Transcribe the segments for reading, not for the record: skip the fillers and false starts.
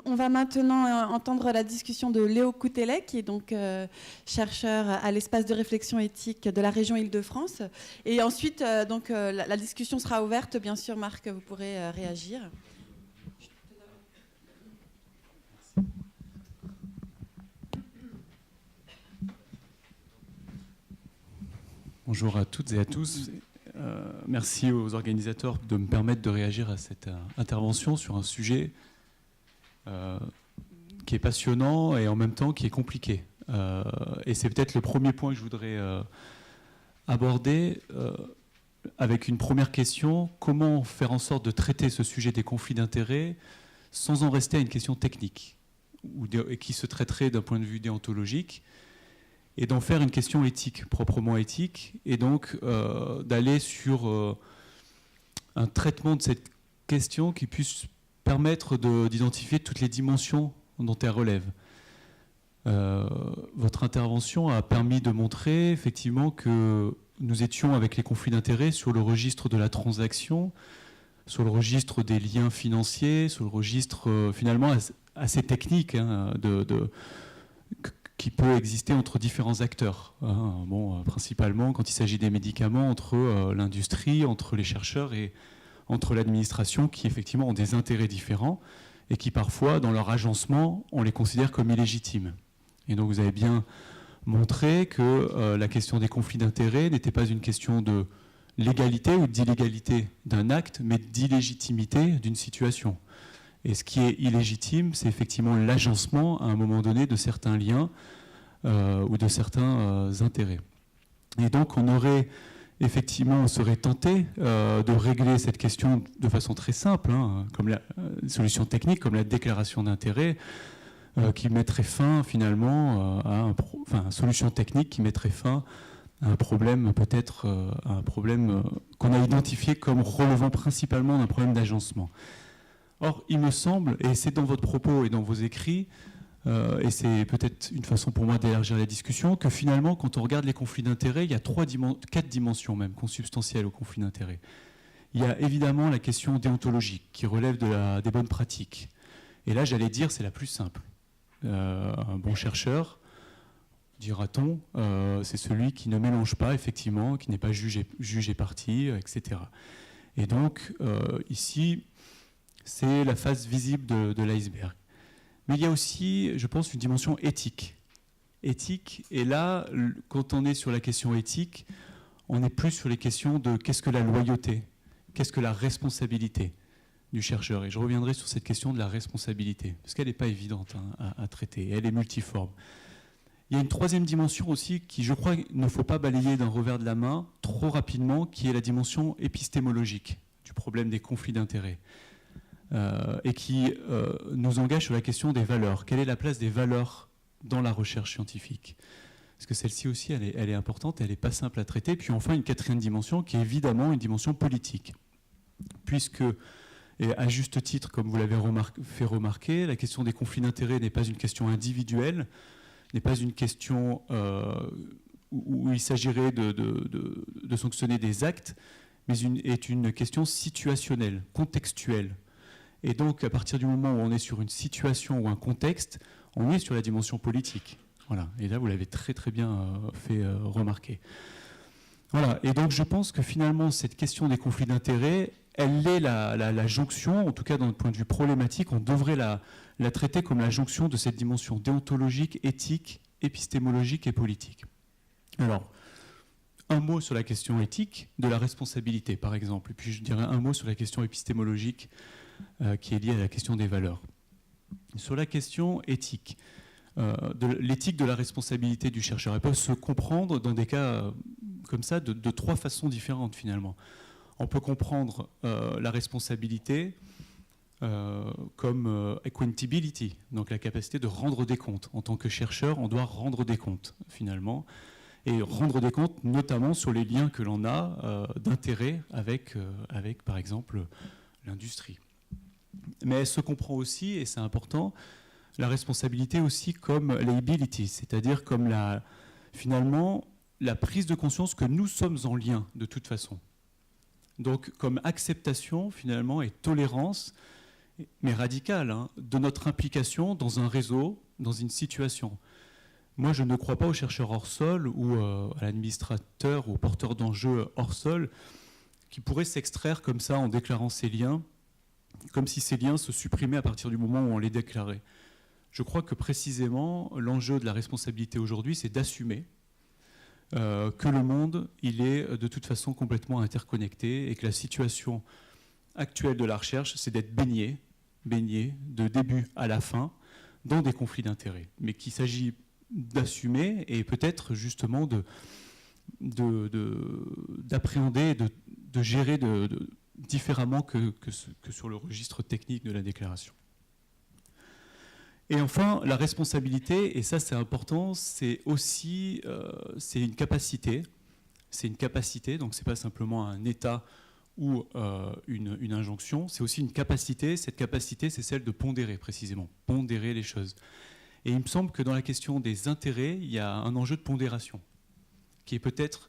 On va maintenant entendre la discussion de Léo Coutelet, qui est donc chercheur à l'espace de réflexion éthique de la région Île-de-France. Et ensuite, la discussion sera ouverte. Bien sûr, Marc, vous pourrez réagir. Bonjour à toutes et à tous. Merci aux organisateurs de me permettre de réagir à cette intervention sur un sujet qui est passionnant et en même temps qui est compliqué. Et c'est peut-être le premier point que je voudrais aborder avec une première question. Comment faire en sorte de traiter ce sujet des conflits d'intérêts sans en rester à une question technique et qui se traiterait d'un point de vue déontologique et d'en faire une question éthique, proprement éthique, et donc d'aller sur un traitement de cette question qui puisse permettre d'identifier toutes les dimensions dont elle relève. Votre intervention a permis de montrer effectivement que nous étions avec les conflits d'intérêts sur le registre de la transaction, sur le registre des liens financiers, sur le registre finalement assez technique qui peut exister entre différents acteurs. Principalement quand il s'agit des médicaments, entre l'industrie, entre les chercheurs et entre l'administration, qui effectivement ont des intérêts différents et qui parfois, dans leur agencement, on les considère comme illégitimes. Et donc vous avez bien montré que la question des conflits d'intérêts n'était pas une question de légalité ou d'illégalité d'un acte, mais d'illégitimité d'une situation. Et ce qui est illégitime, c'est effectivement l'agencement à un moment donné de certains liens ou de certains intérêts. Et donc on serait tenté de régler cette question de façon très simple, comme la solution technique, comme la déclaration d'intérêt, qui mettrait fin finalement une solution technique qui mettrait fin à un problème, peut-être un problème qu'on a identifié comme relevant principalement d'un problème d'agencement. Or, il me semble, et c'est dans votre propos et dans vos écrits, et c'est peut-être une façon pour moi d'élargir la discussion, que finalement, quand on regarde les conflits d'intérêts, il y a 4 dimensions même consubstantielles aux conflits d'intérêts. Il y a évidemment la question déontologique, qui relève des bonnes pratiques. Et là, j'allais dire, c'est la plus simple. Un bon chercheur, dira-t-on, c'est celui qui ne mélange pas, effectivement, qui n'est pas jugé parti, etc. Et donc, ici, c'est la face visible de l'iceberg. Mais il y a aussi, je pense, une dimension éthique. Éthique, et là, quand on est sur la question éthique, on est plus sur les questions de qu'est-ce que la loyauté, qu'est-ce que la responsabilité du chercheur. Et je reviendrai sur cette question de la responsabilité, parce qu'elle n'est pas évidente à traiter, elle est multiforme. Il y a une troisième dimension aussi qui, je crois, ne faut pas balayer d'un revers de la main trop rapidement, qui est la dimension épistémologique du problème des conflits d'intérêts. Et qui nous engage sur la question des valeurs. Quelle est la place des valeurs dans la recherche scientifique? Parce que celle-ci aussi, elle est importante, elle n'est pas simple à traiter. Puis enfin, une quatrième dimension qui est évidemment une dimension politique. Puisque, et à juste titre, comme vous l'avez fait remarquer, la question des conflits d'intérêts n'est pas une question individuelle, n'est pas une question où il s'agirait de sanctionner des actes, mais est une question situationnelle, contextuelle. Et donc, à partir du moment où on est sur une situation ou un contexte, on est sur la dimension politique. Voilà. Et là, vous l'avez très très bien fait remarquer. Voilà. Et donc, je pense que finalement, cette question des conflits d'intérêts, elle est la jonction, en tout cas, d'un point de vue problématique, on devrait la traiter comme la jonction de cette dimension déontologique, éthique, épistémologique et politique. Alors, un mot sur la question éthique de la responsabilité, par exemple. Et puis, je dirais un mot sur la question épistémologique qui est liée à la question des valeurs. Sur la question éthique, de l'éthique de la responsabilité du chercheur, elle peut se comprendre dans des cas comme ça de 3 façons différentes finalement. On peut comprendre la responsabilité comme accountability, donc la capacité de rendre des comptes. En tant que chercheur, on doit rendre des comptes finalement, et rendre des comptes notamment sur les liens que l'on a d'intérêt avec par exemple l'industrie. Mais elle se comprend aussi, et c'est important, la responsabilité aussi comme liability, c'est-à-dire comme finalement la prise de conscience que nous sommes en lien de toute façon. Donc comme acceptation finalement et tolérance, mais radicale, hein, de notre implication dans un réseau, dans une situation. Moi, je ne crois pas aux chercheurs hors sol ou à l'administrateur ou aux porteurs d'enjeux hors sol qui pourraient s'extraire comme ça en déclarant ces liens, comme si ces liens se supprimaient à partir du moment où on les déclarait. Je crois que précisément, l'enjeu de la responsabilité aujourd'hui, c'est d'assumer que le monde, il est de toute façon complètement interconnecté et que la situation actuelle de la recherche, c'est d'être baigné de début à la fin dans des conflits d'intérêts, mais qu'il s'agit d'assumer et peut-être justement d'appréhender, de gérer différemment que sur le registre technique de la déclaration. Et enfin, la responsabilité, et ça c'est important, c'est aussi c'est une capacité. C'est une capacité, donc c'est pas simplement un état ou une injonction, c'est aussi une capacité. Cette capacité, c'est celle de pondérer précisément, pondérer les choses. Et il me semble que dans la question des intérêts, il y a un enjeu de pondération qui est peut-être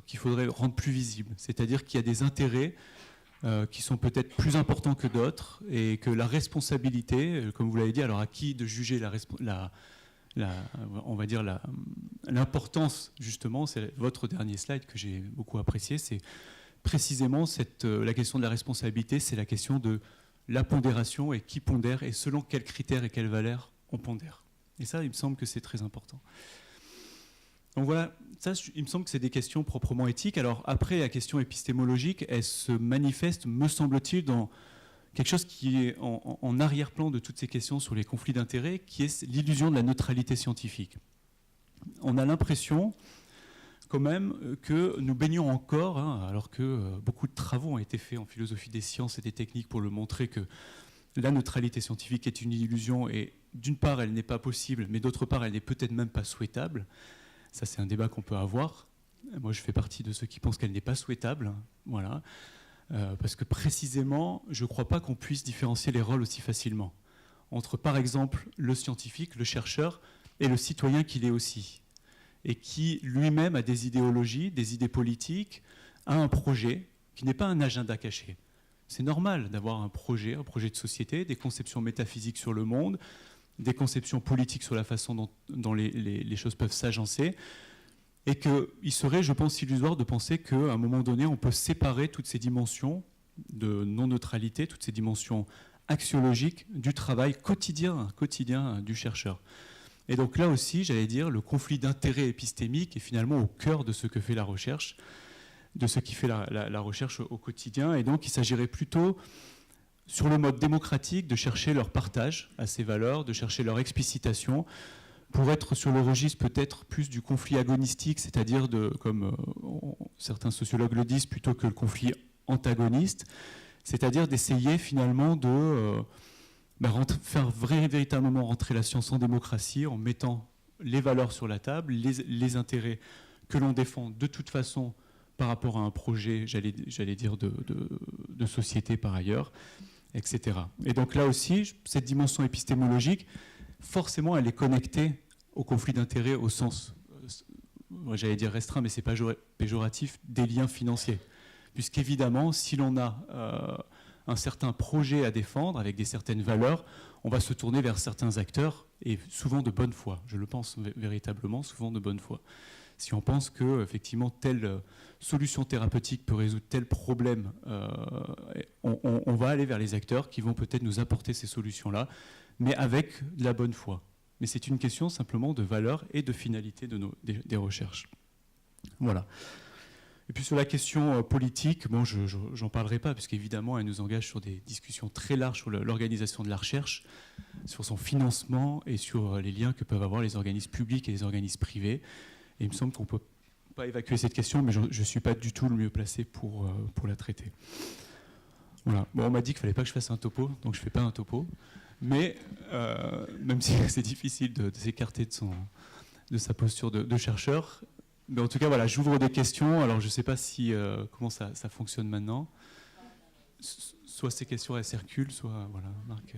qu'il faudrait rendre plus visible. C'est-à-dire qu'il y a des intérêts qui sont peut-être plus importants que d'autres et que la responsabilité, comme vous l'avez dit, alors à qui de juger on va dire l'importance, justement, c'est votre dernier slide que j'ai beaucoup apprécié, c'est précisément la question de la responsabilité, c'est la question de la pondération et qui pondère et selon quels critères et quelles valeurs on pondère. Et ça, il me semble que c'est très important. Donc voilà, ça, il me semble que c'est des questions proprement éthiques. Alors après, la question épistémologique, elle se manifeste, me semble-t-il, dans quelque chose qui est en arrière-plan de toutes ces questions sur les conflits d'intérêts, qui est l'illusion de la neutralité scientifique. On a l'impression quand même que nous baignons encore, hein, alors que beaucoup de travaux ont été faits en philosophie des sciences et des techniques pour le montrer que la neutralité scientifique est une illusion et d'une part elle n'est pas possible, mais d'autre part elle n'est peut-être même pas souhaitable. Ça c'est un débat qu'on peut avoir. Moi je fais partie de ceux qui pensent qu'elle n'est pas souhaitable, voilà. Parce que précisément je ne crois pas qu'on puisse différencier les rôles aussi facilement entre par exemple le scientifique, le chercheur et le citoyen qu'il est aussi, et qui lui-même a des idéologies, des idées politiques, a un projet qui n'est pas un agenda caché. C'est normal d'avoir un projet de société, des conceptions métaphysiques sur le monde, des conceptions politiques sur la façon dont les choses peuvent s'agencer, et qu'il serait, je pense, illusoire de penser qu'à un moment donné, on peut séparer toutes ces dimensions de non-neutralité, toutes ces dimensions axiologiques du travail quotidien du chercheur. Et donc là aussi, j'allais dire, le conflit d'intérêts épistémiques est finalement au cœur de ce que fait la recherche, de ce qui fait la recherche au quotidien. Et donc il s'agirait plutôt, sur le mode démocratique, de chercher leur partage à ces valeurs, de chercher leur explicitation, pour être sur le registre peut-être plus du conflit agonistique, c'est-à-dire, comme certains sociologues le disent, plutôt que le conflit antagoniste, c'est-à-dire d'essayer finalement de faire véritablement rentrer la science en démocratie en mettant les valeurs sur la table, les intérêts que l'on défend de toute façon par rapport à un projet, j'allais dire, de société par ailleurs, etc. Et donc là aussi, cette dimension épistémologique, forcément, elle est connectée au conflit d'intérêts au sens, j'allais dire restreint, mais c'est pas péjoratif, des liens financiers. Puisqu'évidemment, si l'on a un certain projet à défendre avec certaines valeurs, on va se tourner vers certains acteurs, et souvent de bonne foi, je le pense véritablement, souvent de bonne foi. Si on pense que effectivement telle solution thérapeutique peut résoudre tel problème, on va aller vers les acteurs qui vont peut-être nous apporter ces solutions-là, mais avec de la bonne foi. Mais c'est une question simplement de valeur et de finalité des recherches. Voilà. Et puis sur la question politique, bon, je n'en parlerai pas, puisqu'évidemment, elle nous engage sur des discussions très larges sur l'organisation de la recherche, sur son financement et sur les liens que peuvent avoir les organismes publics et les organismes privés. Et il me semble qu'on ne peut pas évacuer cette question, mais je ne suis pas du tout le mieux placé pour la traiter. Voilà. Bon, on m'a dit qu'il ne fallait pas que je fasse un topo, donc je ne fais pas un topo. Mais même si c'est difficile de s'écarter de sa posture de chercheur, mais en tout cas, voilà, j'ouvre des questions. Alors, je ne sais pas comment ça fonctionne maintenant. Soit ces questions, elles circulent, soit, voilà, Marc.